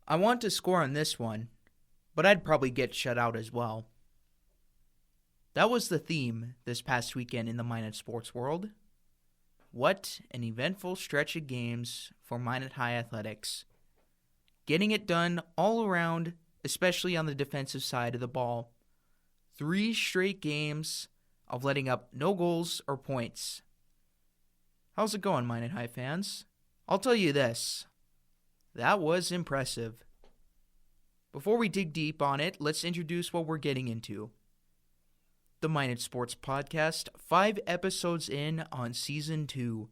I want to score on this one, but I'd probably get shut out as well. That was the theme this past weekend in the Minot sports world. What an eventful stretch of games for Minot High athletics. Getting it done all around, especially on the defensive side of the ball. 3 straight games of letting up no goals or points. How's it going, Minot High fans? I'll tell you this. That was impressive. Before we dig deep on it, let's introduce what we're getting into. The Minot Sports Podcast, 5 episodes in on Season 2.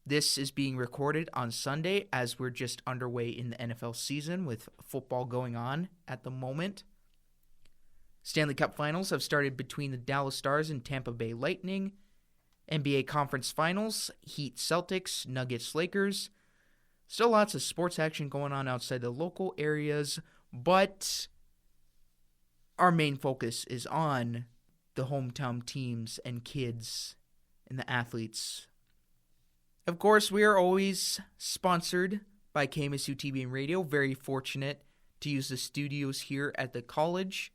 This is being recorded on Sunday as we're just underway in the NFL season with football going on at the moment. Stanley Cup Finals have started between the Dallas Stars and Tampa Bay Lightning. NBA Conference Finals, Heat Celtics, Nuggets Lakers. Still lots of sports action going on outside the local areas, but our main focus is on the hometown teams and kids and the athletes. Of course, we are always sponsored by KMSU TV and Radio. Very fortunate to use the studios here at the college.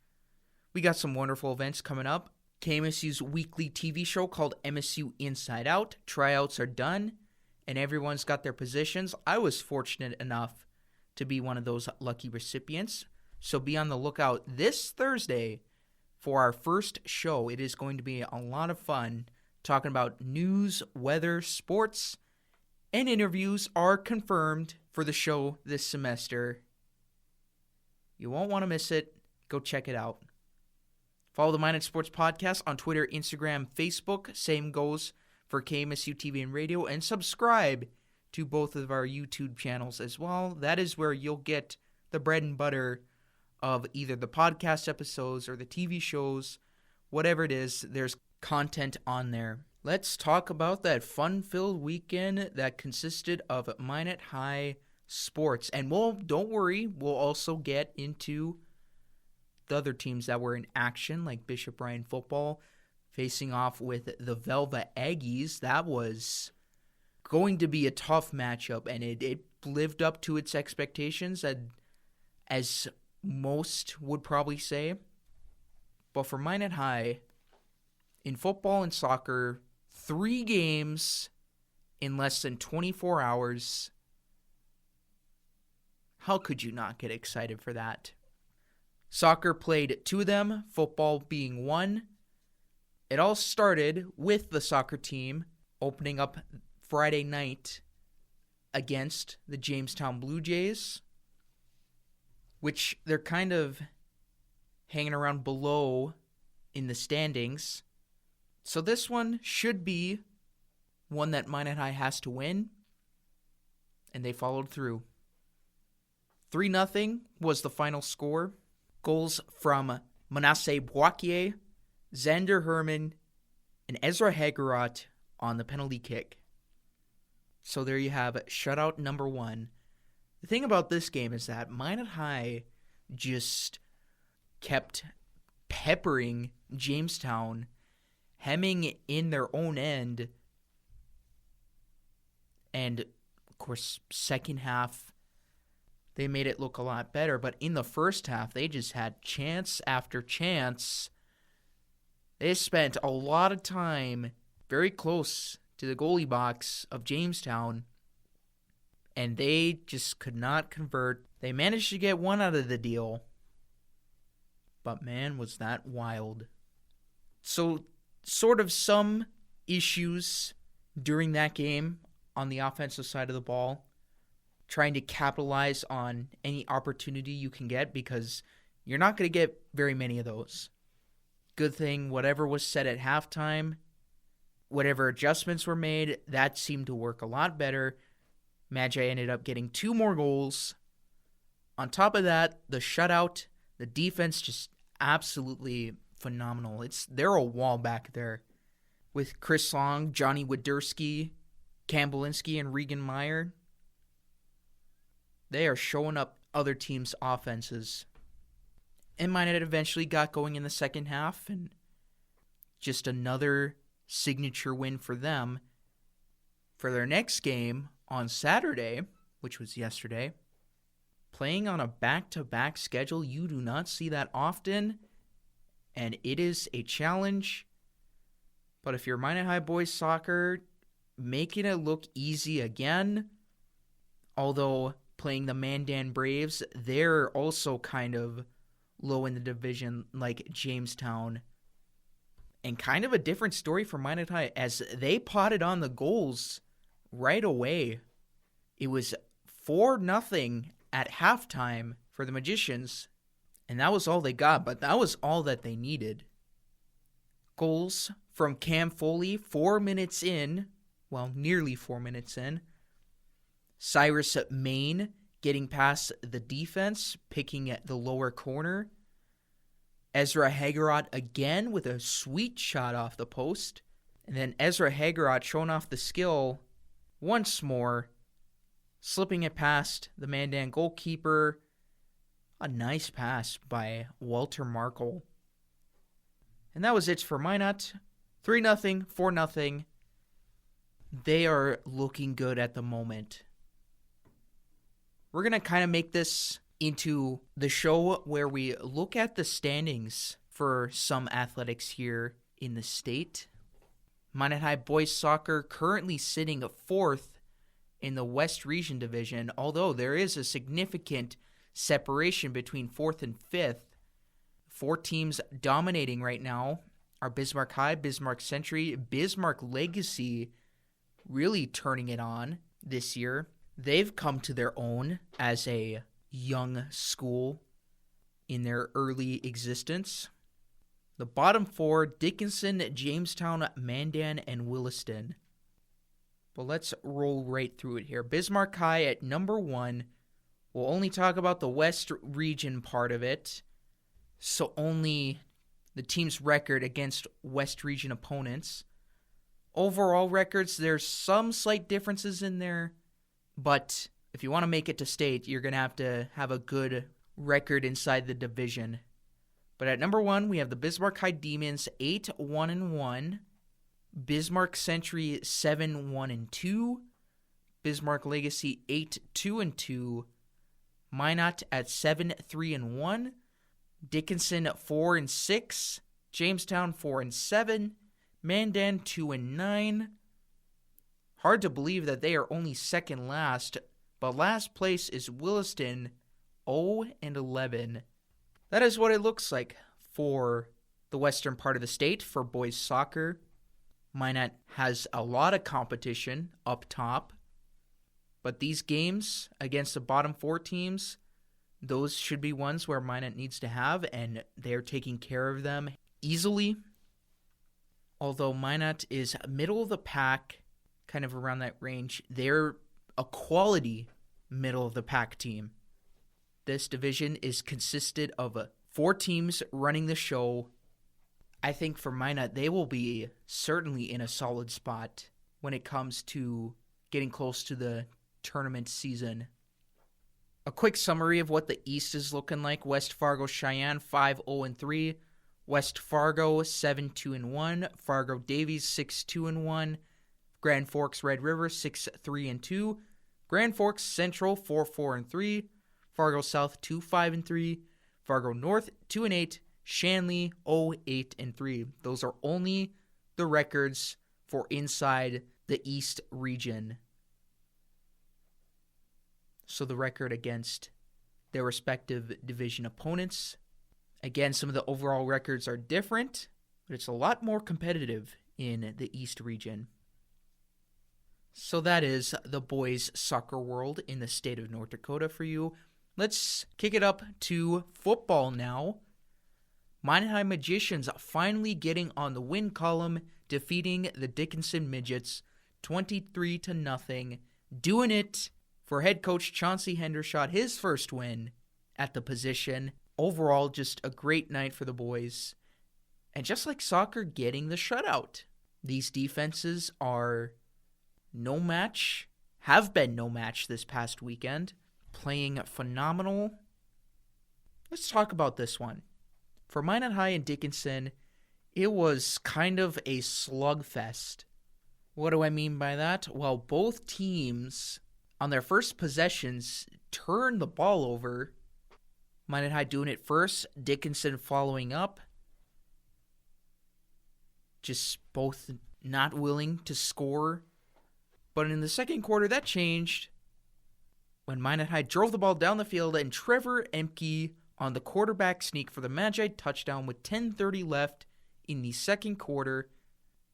We got some wonderful events coming up. KMSU's weekly TV show called MSU Inside Out. Tryouts are done, and everyone's got their positions. I was fortunate enough to be one of those lucky recipients. So be on the lookout this Thursday for our first show. It is going to be a lot of fun talking about news, weather, sports, and interviews are confirmed for the show this semester. You won't want to miss it. Go check it out. Follow the Minot Sports Podcast on Twitter, Instagram, Facebook. Same goes for KMSU TV and Radio. And subscribe to both of our YouTube channels as well. That is where you'll get the bread and butter of either the podcast episodes or the TV shows. Whatever it is, there's content on there. Let's talk about that fun-filled weekend that consisted of Minot High sports. And don't worry, we'll also get into the other teams that were in action, like Bishop Ryan football, facing off with the Velva Aggies. That was going to be a tough matchup, and it lived up to its expectations, as most would probably say. But for Minot High, in football and soccer, 3 games in less than 24 hours. How could you not get excited for that? Soccer played 2 of them, football being 1. It all started with the soccer team opening up Friday night against the Jamestown Blue Jays, which they're kind of hanging around below in the standings. So this one should be one that Minot High has to win, and they followed through. 3-0 was the final score. Goals from Manasseh Boakier, Xander Herman, and Ezra Hagerot on the penalty kick. So there you have shutout number 1. The thing about this game is that Minot High just kept peppering Jamestown, hemming in their own end. And, of course, second half, they made it look a lot better. But in the first half, they just had chance after chance. They spent a lot of time very close to the goalie box of Jamestown, and they just could not convert. They managed to get one out of the deal, but man, was that wild. So, sort of some issues during that game on the offensive side of the ball, trying to capitalize on any opportunity you can get, because you're not going to get very many of those. Good thing whatever was said at halftime, whatever adjustments were made, that seemed to work a lot better. Magi ended up getting 2 more goals. On top of that, the shutout, the defense just absolutely phenomenal. They're a wall back there with Chris Long, Johnny Widerski, Kambolinski, and Regan Meyer. They are showing up other teams' offenses. And Minot eventually got going in the second half, and just another signature win for them. For their next game on Saturday, which was yesterday, Playing on a back-to-back schedule, you do not see that often, and it is a challenge. But if you're Minot High boys soccer, making it look easy again, although playing the Mandan Braves, they're also kind of low in the division like Jamestown. And kind of a different story for Minot High as they potted on the goals right away. It was 4-0 at halftime for the Magicians, and that was all they got, but that was all that they needed. Goals from Cam Foley 4 minutes in, well, nearly 4 minutes in. Cyrus Main getting past the defense, picking at the lower corner. Ezra Hagerot again with a sweet shot off the post. And then Ezra Hagerot showing off the skill once more, slipping it past the Mandan goalkeeper. A nice pass by Walter Markle. And that was it for Minot. 3-0, 4-0. They are looking good at the moment. We're going to kind of make this into the show where we look at the standings for some athletics here in the state. Minot High boys soccer currently sitting 4th in the West Region Division, although there is a significant separation between 4th and 5th. 4 teams dominating right now are Bismarck High, Bismarck Century, Bismarck Legacy really turning it on this year. They've come to their own as a young school in their early existence. The bottom 4, Dickinson, Jamestown, Mandan, and Williston. But let's roll right through it here. Bismarck High at number 1. We'll only talk about the West Region part of it, so only the team's record against West Region opponents. Overall records, there's some slight differences in there, but if you want to make it to state, you're going to have a good record inside the division. But at number 1, we have the Bismarck High Demons, 8-1-1. Bismarck Century, 7-1-2. Bismarck Legacy, 8-2-2. Minot at 7-3-1. Dickinson, 4-6. Jamestown, 4-7. Mandan, 2-9. Hard to believe that they are only second last, but last place is Williston, 0-11. That is what it looks like for the western part of the state for boys soccer. Minot has a lot of competition up top, but these games against the bottom 4 teams, those should be ones where Minot needs to have, and they're taking care of them easily. Although Minot is middle of the pack, kind of around that range, they're a quality middle of the pack team. This division is consisted of 4 teams running the show. I think for Minot, they will be certainly in a solid spot when it comes to getting close to the tournament season. A quick summary of what the East is looking like. West Fargo Cheyenne 5-0-3. West Fargo 7-2-1. Fargo Davies 6-2-1. Grand Forks Red River 6-3-2. Grand Forks Central 4-4-3. Fargo South 2-5-3. Fargo North 2-8. Shanley 0-8-3. Those are only the records for inside the East region. So the record against their respective division opponents. Again, some of the overall records are different, but it's a lot more competitive in the East region. So that is the boys' soccer world in the state of North Dakota for you. Let's kick it up to football now. Minot High Magicians finally getting on the win column, defeating the Dickinson Midgets 23-0. Doing it for head coach Chauncey Hendershot, his first win at the position. Overall, just a great night for the boys. And just like soccer, getting the shutout. These defenses are no match, have been no match this past weekend. Playing phenomenal. Let's talk about this one. For Minot High and Dickinson, it was kind of a slugfest. What do I mean by that? Well, both teams on their first possessions, turned the ball over. Minot High doing it first, Dickinson following up. Just both not willing to score. But in the second quarter, that changed when Minot High drove the ball down the field and Trevor Emke on the quarterback sneak for the Majettes touchdown with 10:30 left in the second quarter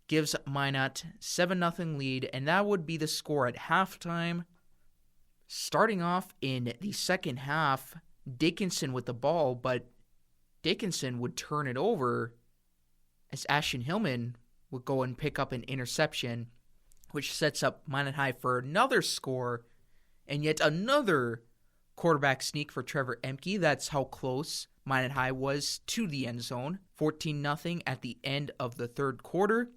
gives Minot 7-0 lead, and that would be the score at halftime. Starting off in the second half, Dickinson with the ball, but Dickinson would turn it over as Ashton Hillman would go and pick up an interception, which sets up Minot High for another score and yet another quarterback sneak for Trevor Emke. That's how close Minot High was to the end zone. 14-0 at the end of the third quarter.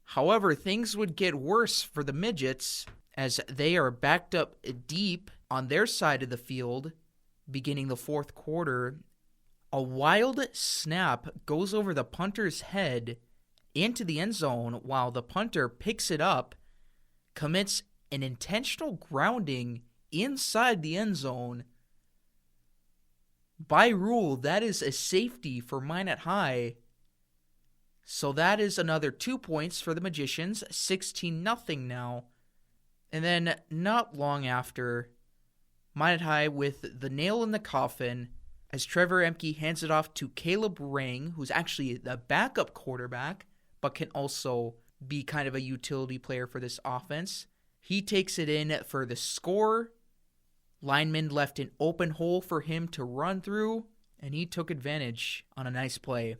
However, things would get worse for the Midgets as they are backed up deep on their side of the field beginning the fourth quarter. A wild snap goes over the punter's head into the end zone while the punter picks it up, commits an intentional grounding inside the end zone. By rule, that is a safety for Minot High. So that is another 2 points for the Magicians, 16-0 now. And then not long after, Minot High with the nail in the coffin as Trevor Emke hands it off to Caleb Rang, who's actually the backup quarterback, but can also be kind of a utility player for this offense. He takes it in for the score. Lineman left an open hole for him to run through, and he took advantage on a nice play.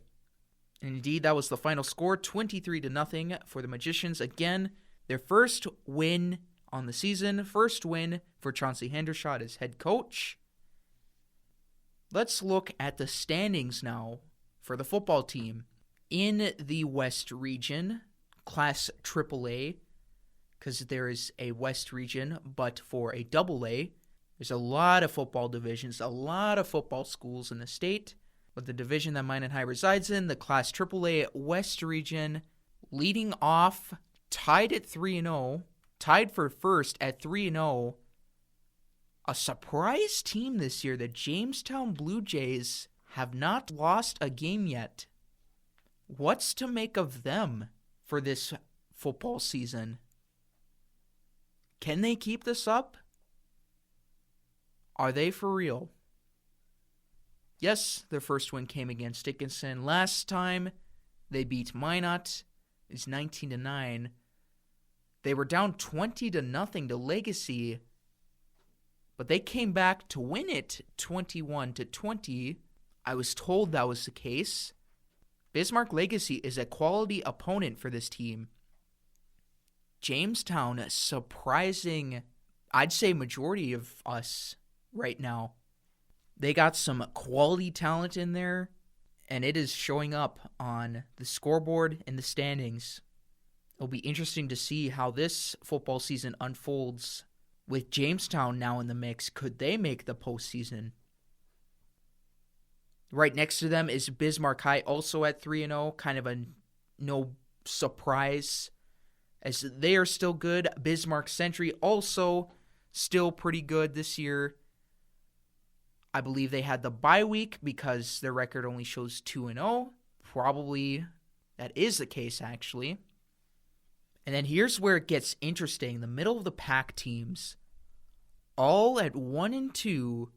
And indeed, that was the final score, 23-0 for the Magicians. Again, their first win on the season, first win for Chauncey Hendershot as head coach. Let's look at the standings now for the football team. In the West region, Class AAA, because there is a West region, but for a AA, there's a lot of football divisions, a lot of football schools in the state. But the division that Minot High resides in, the Class AAA West region, leading off, tied at 3-0, tied for first at 3-0. A surprise team this year, the Jamestown Blue Jays, have not lost a game yet. What's to make of them for this football season? Can they keep this up? Are they for real? Yes, their first win came against Dickinson. Last time they beat Minot, it's 19-9. They were down 20-0 to Legacy, but they came back to win it 21-20. I was told that was the case. Bismarck Legacy is a quality opponent for this team. Jamestown, surprising, I'd say majority of us right now. They got some quality talent in there, and it is showing up on the scoreboard and the standings. It'll be interesting to see how this football season unfolds. With Jamestown now in the mix, could they make the postseason? Right next to them is Bismarck High, also at 3-0, kind of a no surprise, as they are still good. Bismarck Century also still pretty good this year. I believe they had the bye week because their record only shows 2-0. Probably that is the case, actually. And then here's where it gets interesting. The middle of the pack teams, all at 1-2.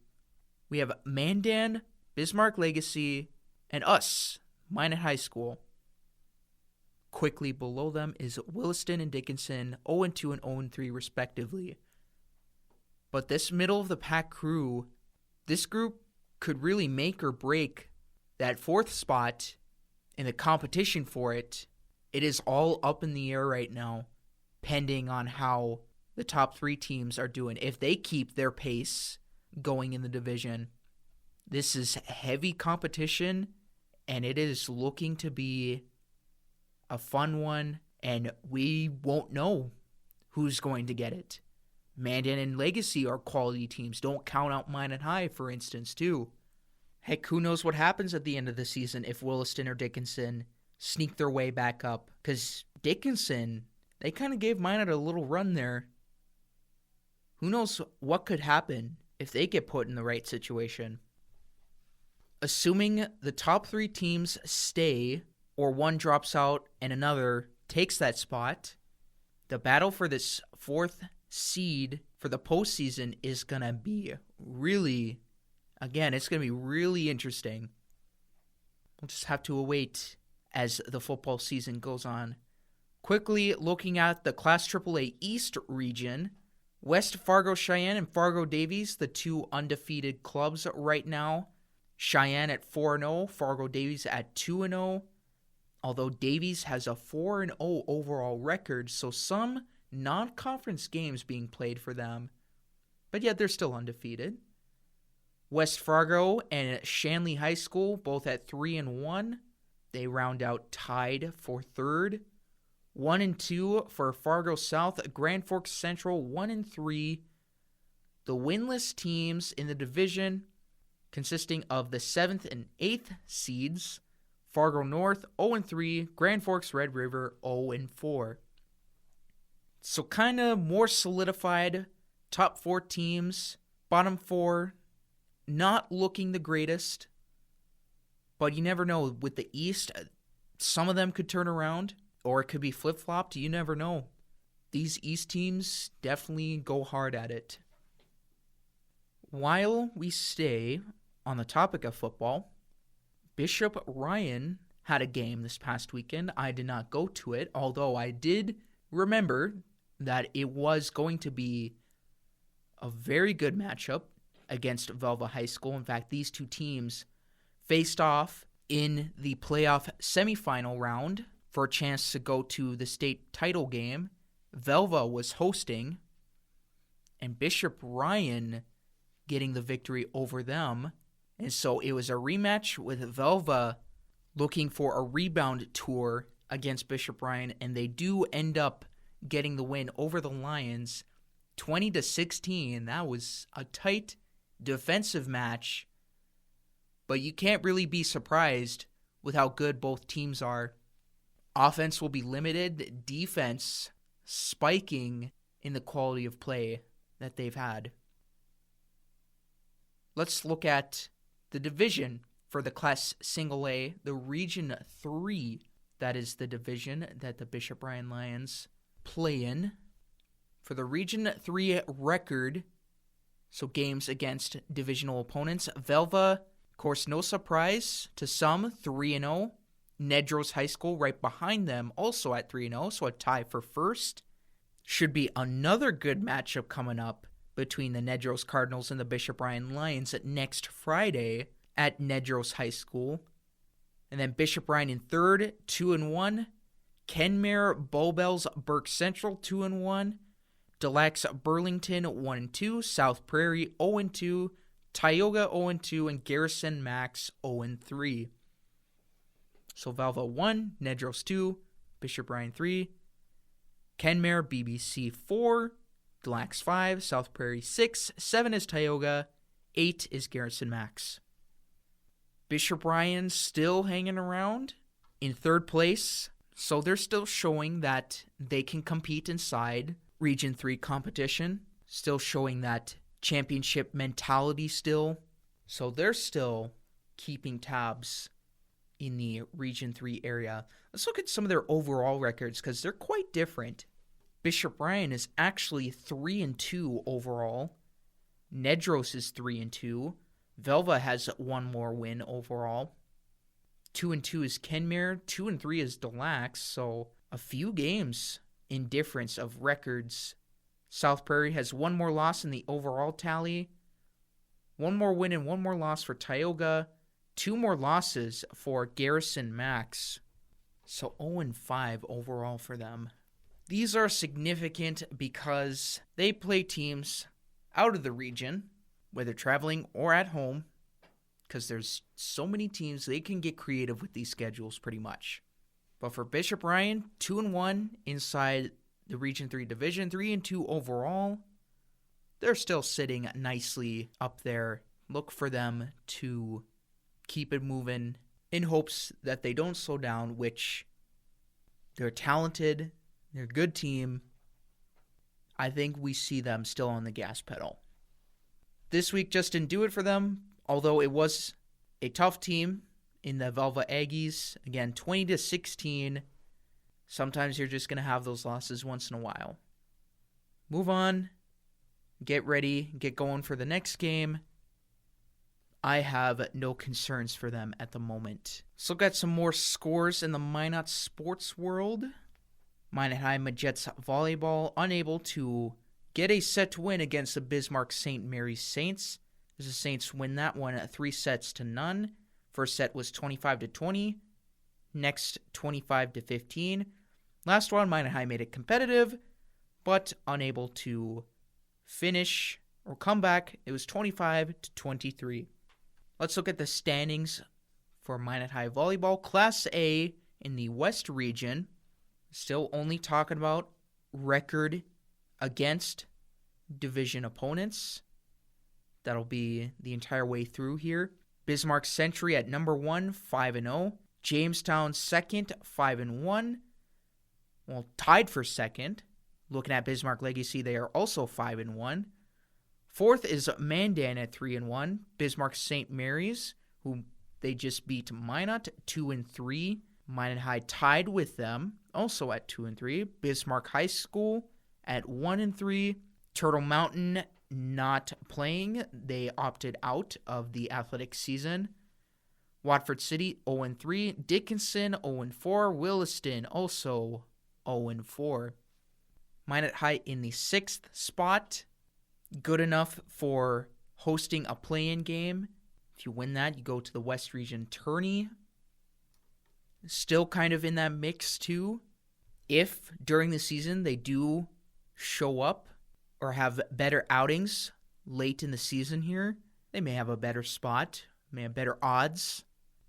We have Mandan, Bismarck Legacy, and us, Minot High School. Quickly below them is Williston and Dickinson, 0-2 and 0-3 respectively. But this middle of the pack crew, this group could really make or break that fourth spot in the competition for it. It is all up in the air right now, pending on how the top three teams are doing. If they keep their pace going in the division, this is heavy competition, and it is looking to be a fun one, and we won't know who's going to get it. Mandan and Legacy are quality teams. Don't count out Minot High, for instance, too. Heck, who knows what happens at the end of the season if Williston or Dickinson sneak their way back up. Because Dickinson, they kind of gave Minot a little run there. Who knows what could happen if they get put in the right situation? Assuming the top 3 teams stay or one drops out and another takes that spot, the battle for this 4th seed for the postseason is going to be really, again, it's going to be really interesting. We'll just have to await as the football season goes on. Quickly looking at the Class AAA East region, West Fargo Cheyenne and Fargo Davies, the 2 undefeated clubs right now. Cheyenne at 4-0, Fargo Davies at 2-0. Although Davies has a 4-0 overall record, so some non-conference games being played for them. But yet they're still undefeated. West Fargo and Shanley High School, both at 3-1. They round out tied for 3rd. 1-2 for Fargo South, Grand Forks Central 1-3. The winless teams in the division consisting of the 7th and 8th seeds, Fargo North 0-3, Grand Forks Red River 0-4. So kind of more solidified top 4 teams, bottom 4 not looking the greatest, but you never know. With the East, some of them could turn around, or it could be flip-flopped. You never know. These East teams definitely go hard at it. While we stay on the topic of football, Bishop Ryan had a game this past weekend. I did not go to it, although I did remember that it was going to be a very good matchup against Velva High School. In fact, these 2 teams faced off in the playoff semifinal round for a chance to go to the state title game. Velva was hosting, and Bishop Ryan getting the victory over them. And so it was a rematch with Velva looking for a rebound tour against Bishop Ryan, and they do end up getting the win over the Lions 20-16. That was a tight defensive match, but you can't really be surprised with how good both teams are. Offense will be limited, defense spiking in the quality of play that they've had. Let's look at the division for the Class Single A, the Region 3. That is the division that the Bishop Ryan Lions play in. For the Region 3 record, so games against divisional opponents, Velva, of course, no surprise to some, 3-0. Nedros High School right behind them, also at 3-0, so a tie for first. Should be another good matchup coming up between the Nedros Cardinals and the Bishop Ryan Lions next Friday at Nedros High School. And then Bishop Ryan in third, 2-1. Kenmare Bowbells Burke Central, 2-1. Delax Burlington, 1-2. South Prairie, 0-2. Tioga, 0-2. And Garrison Max, 0-3. So Velva 1, Nedros 2, Bishop Ryan 3. Kenmare BBC 4. Delax 5. South Prairie 6. 7 is Tioga. 8 is Garrison Max. Bishop Ryan still hanging around in third place, so they're still showing that they can compete inside Region 3 competition, still showing that championship mentality still, so they're still keeping tabs in the Region 3 area. Let's look at some of their overall records because they're quite different. Bishop Ryan is actually 3-2 overall. Nedros is 3-2. Velva has one more win overall. 2-2 is Kenmare. 2-3 is Delax. So a few games in difference of records. South Prairie has one more loss in the overall tally. One more win and one more loss for Tioga. 2 more losses for Garrison Max. So 0-5 overall for them. These are significant because they play teams out of the region, whether traveling or at home, because there's so many teams, they can get creative with these schedules pretty much. But for Bishop Ryan, 2-1 inside the Region 3 division, 3-2 overall. They're still sitting nicely up there. Look for them to keep it moving in hopes that they don't slow down, which they're talented, they're a good team. I think we see them still on the gas pedal. This week just didn't do it for them, although it was a tough team in the Velva Aggies. Again, 20-16. Sometimes you're just going to have those losses once in a while. Move on. Get ready. Get going for the next game. I have no concerns for them at the moment. Let's look at some more scores in the Minot sports world. Minot High Majettes volleyball unable to get a set win against the Bismarck St. Mary's Saints. As the Saints win that one at 3-0. First set was 25-20. Next, 25-15. Last one, Minot High made it competitive, but unable to finish or come back. It was 25-23. Let's look at the standings for Minot High volleyball. Class A in the West region. Still only talking about record against division opponents. That'll be the entire way through here. Bismarck Century at number 1, 5-0. Jamestown second, 5-1. Well, tied for second. Looking at Bismarck Legacy, they are also 5-1. Fourth is Mandan at 3-1. Bismarck St. Mary's, who they just beat Minot, 2-3. Minot High tied with them, also at 2-3. Bismarck High School at 1-3. Turtle Mountain not playing. They opted out of the athletic season. Watford City 0-3. Dickinson 0-4. Williston also 0-4. Minot High in the 6th spot. Good enough for hosting a play-in game. If you win that, you go to the West Region Tourney. Still kind of in that mix too. If during the season they do show up or have better outings late in the season here, they may have a better spot, may have better odds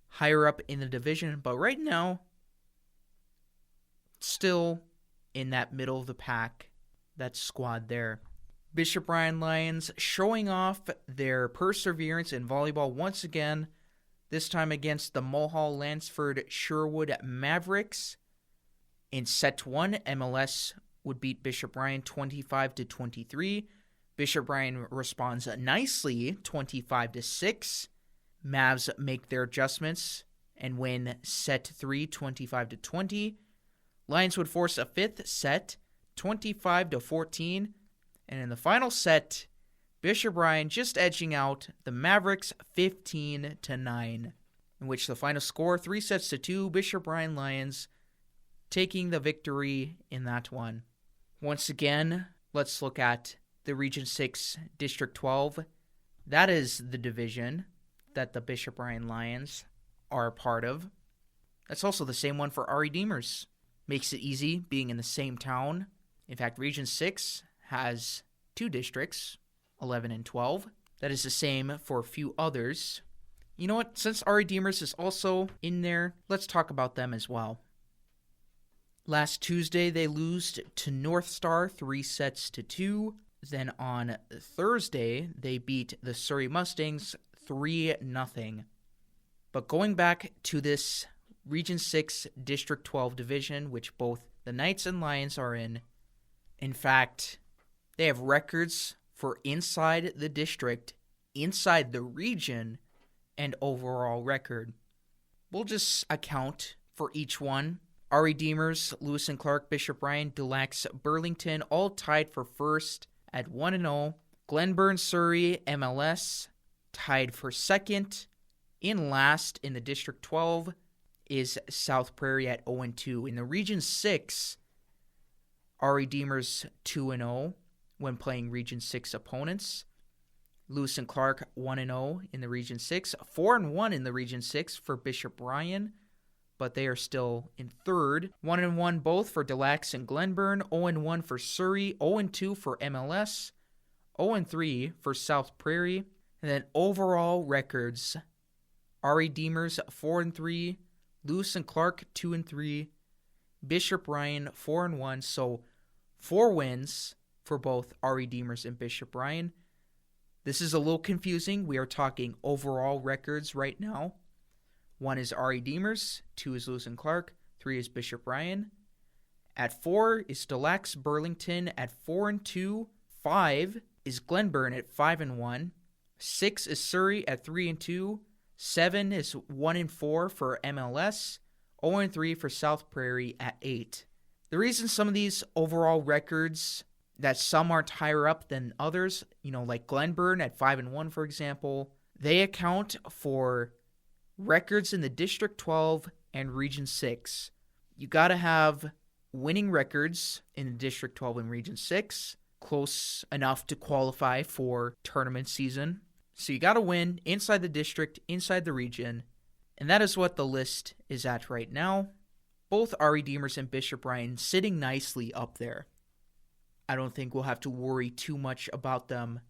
higher up in the division. But right now, still in that middle of the pack, that squad there. Bishop Bryan Lions showing off their perseverance in volleyball once again, this time against the Mulhall Lansford Sherwood Mavericks. In set 1, MLS would beat Bishop Bryan 25-23. Bishop Bryan responds nicely, 25-6. Mavs make their adjustments and win set 3, 25-20. Lions would force a fifth set, 25-14. And in the final set, Bishop Bryan just edging out the Mavericks 15-9, in which the final score, 3-2, Bishop Bryan Lions taking the victory in that one. Once again, let's look at the Region 6 District 12. That is the division that the Bishop Bryan Lions are a part of. That's also the same one for RE Deemers. Makes it easy being in the same town. In fact, Region 6 has 2 districts, 11 and 12. That is the same for a few others. You know what? Since RE Deemers is also in there, let's talk about them as well. Last Tuesday, they lose to North Star 3-2. Then on Thursday, they beat the Surrey Mustangs 3-0. But going back to this Region 6 District 12 division, which both the Knights and Lions are in fact, they have records for inside the district, inside the region, and overall record. We'll just account for each one. RE Deemers, Lewis and Clark, Bishop Bryan, Delax, Burlington, all tied for first at 1-0. Glenburn, Surrey, MLS, tied for second. In last in the District 12 is South Prairie at 0-2. In the Region 6, RE Deemers 2-0 when playing Region 6 opponents. Lewis and Clark 1-0 in the Region 6. 4-1 in the Region 6 for Bishop Bryan, but they are still in third. 1-1 both for Delax and Glenburn. 0-1 for Surrey. 0-2 for MLS. 0-3 for South Prairie. And then overall records, RE Deemers 4-3, Lewis and Clark 2-3, Bishop Bryan 4-1. So 4 wins for both RE Deemers and Bishop Bryan. This is a little confusing. We are talking overall records right now. 1 is RE Deemers, 2 is Lewis and Clark, 3 is Bishop Bryan. At 4 is Delax Burlington at 4-2. 5 is Glenburn at 5-1. 6 is Surrey at 3-2. 7 is 1-4 for MLS. 0-3 for South Prairie at 8. The reason some of these overall records that some aren't higher up than others, like Glenburn at 5-1, for example, they account for records in the District 12 and Region 6. You got to have winning records in the District 12 and Region 6, close enough to qualify for tournament season. So you got to win inside the district, inside the region, and that is what the list is at right now. Both our Redeemers and Bishop Ryan sitting nicely up there. I don't think we'll have to worry too much about them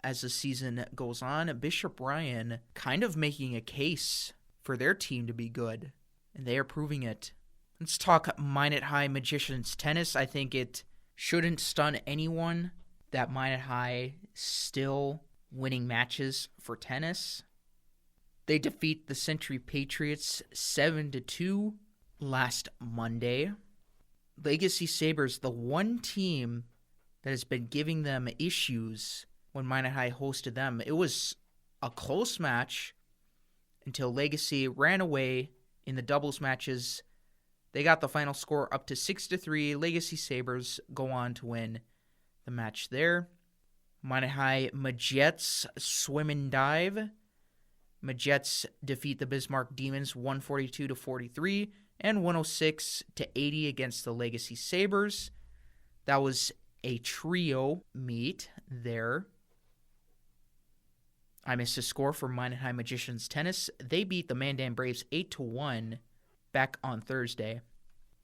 as the season goes on. Bishop Ryan kind of making a case for their team to be good, and they are proving it. Let's talk Minot High Magicians tennis. I think it shouldn't stun anyone that Minot High still winning matches for tennis. They defeat the Century Patriots 7-2 last Monday. Legacy Sabres, the one team that has been giving them issues when Minot High hosted them. It was a close match until Legacy ran away in the doubles matches. They got the final score up to 6-3. Legacy Sabres go on to win the match there. Minot High Majettes swim and dive. Majettes defeat the Bismarck Demons 142-43 and 106-80 against the Legacy Sabres. That was a trio meet there. I missed a score for Minot High Magicians tennis. They beat the Mandan Braves 8-1 back on Thursday.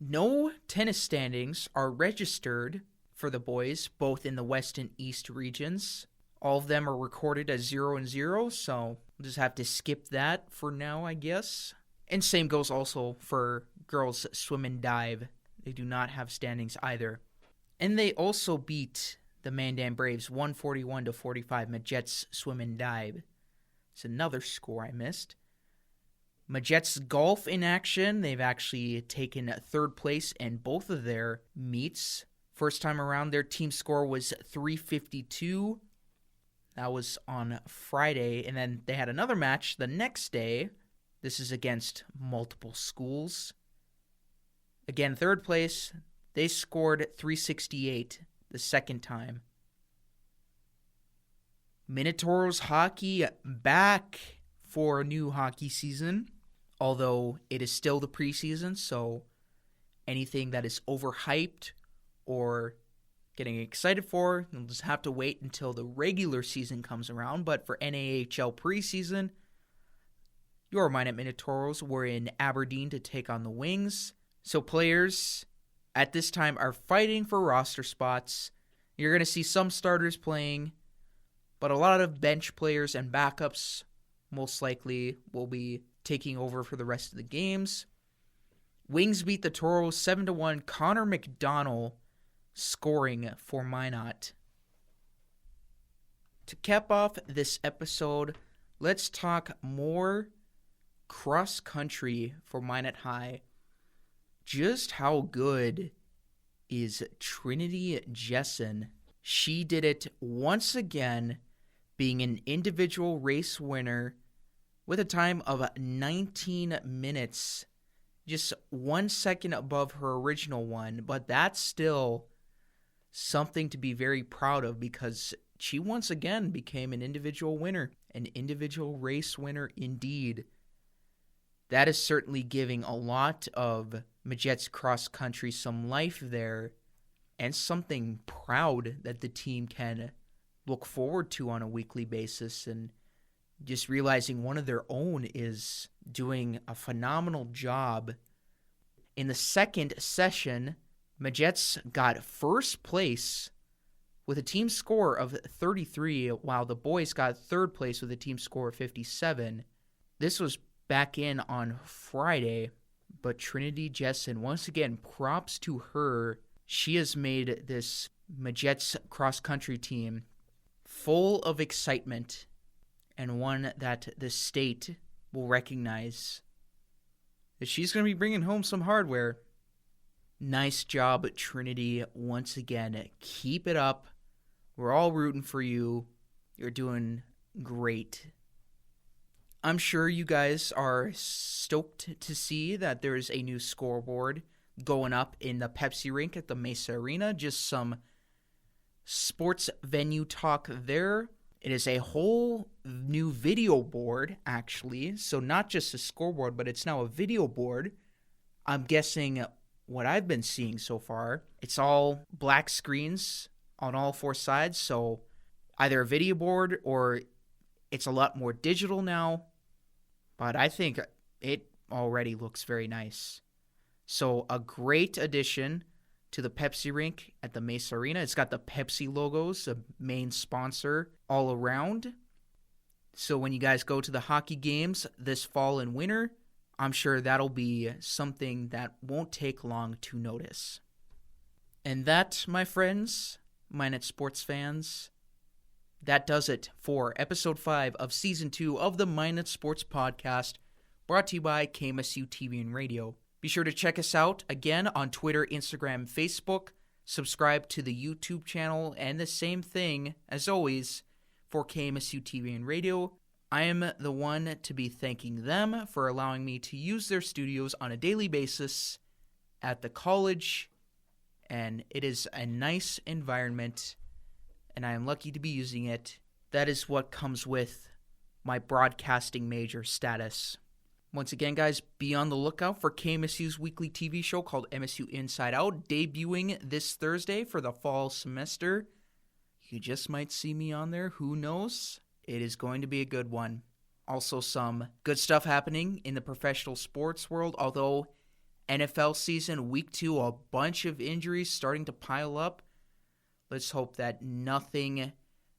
No tennis standings are registered for the boys, both in the West and East regions. All of them are recorded as 0-0, so we'll just have to skip that for now, I guess. And same goes also for girls swim and dive. They do not have standings either. And they also beat the Mandan Braves 141-45 Majettes swim and dive. It's another score I missed. Majettes golf in action. They've actually taken third place in both of their meets. First time around, their team score was 352. That was on Friday. And then they had another match the next day. This is against multiple schools. Again, third place. They scored 368 the second time. Minotauros hockey back for a new hockey season. Although it is still the preseason, so anything that is overhyped or getting excited for, you'll just have to wait until the regular season comes around. But for NAHL preseason, your Minot Minotauros were in Aberdeen to take on the Wings. So players at this time are fighting for roster spots. You're going to see some starters playing, but a lot of bench players and backups most likely will be taking over for the rest of the games. Wings beat the Toros 7-1. Connor McDonald scoring for Minot. To cap off this episode, let's talk more cross country for Minot High. Just how good is Trinity Jessen? She did it once again, being an individual race winner with a time of 19 minutes, just 1 second above her original one, but that's still something to be very proud of because she once again became an individual winner, an individual race winner indeed. That is certainly giving a lot of Majettes cross country some life there and something proud that the team can look forward to on a weekly basis, and just realizing one of their own is doing a phenomenal job. In the second session, Majettes got first place with a team score of 33, while the boys got third place with a team score of 57. This was back in on Friday, but Trinity Jessen, once again, props to her. She has made this Majettes cross-country team full of excitement, and one that the state will recognize that she's going to be bringing home some hardware. Nice job, Trinity. Once again, keep it up. We're all rooting for you. You're doing great. I'm sure you guys are stoked to see that there's a new scoreboard going up in the Pepsi rink at the Mesa Arena. Just some sports venue talk there. It is a whole new video board, actually. So not just a scoreboard, but it's now a video board. I'm guessing what I've been seeing so far, it's all black screens on all four sides. So either a video board or it's a lot more digital now. But I think it already looks very nice. So a great addition to the Pepsi rink at the Mesa Arena. It's got the Pepsi logos, the main sponsor, all around. So when you guys go to the hockey games this fall and winter, I'm sure that'll be something that won't take long to notice. And that, my friends, Minot sports fans, that does it for episode 5 of season 2 of the Minot Sports Podcast, brought to you by KMSU TV and Radio. Be sure to check us out again on Twitter, Instagram, Facebook. Subscribe to the YouTube channel, and the same thing, as always, for KMSU TV and Radio. I am the one to be thanking them for allowing me to use their studios on a daily basis at the college, and it is a nice environment, and I am lucky to be using it. That is what comes with my broadcasting major status. Once again, guys, be on the lookout for KMSU's weekly TV show called MSU Inside Out, debuting this Thursday for the fall semester. You just might see me on there, who knows? It is going to be a good one. Also, some good stuff happening in the professional sports world, although NFL season, week 2, a bunch of injuries starting to pile up. Let's hope that nothing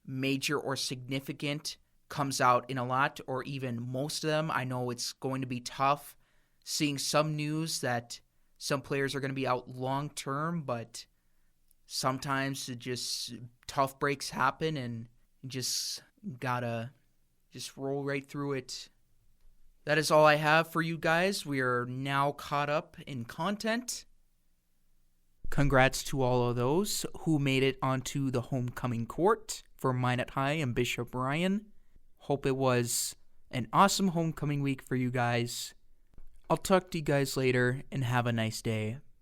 major or significant comes out in a lot, or even most of them. I know it's going to be tough seeing some news that some players are going to be out long term, but sometimes it just tough breaks happen and just gotta roll right through it. That is all I have for you guys. We are now caught up in content. Congrats to all of those who made it onto the homecoming court for Minot High and Bishop Ryan. Hope it was an awesome homecoming week for you guys. I'll talk to you guys later and have a nice day.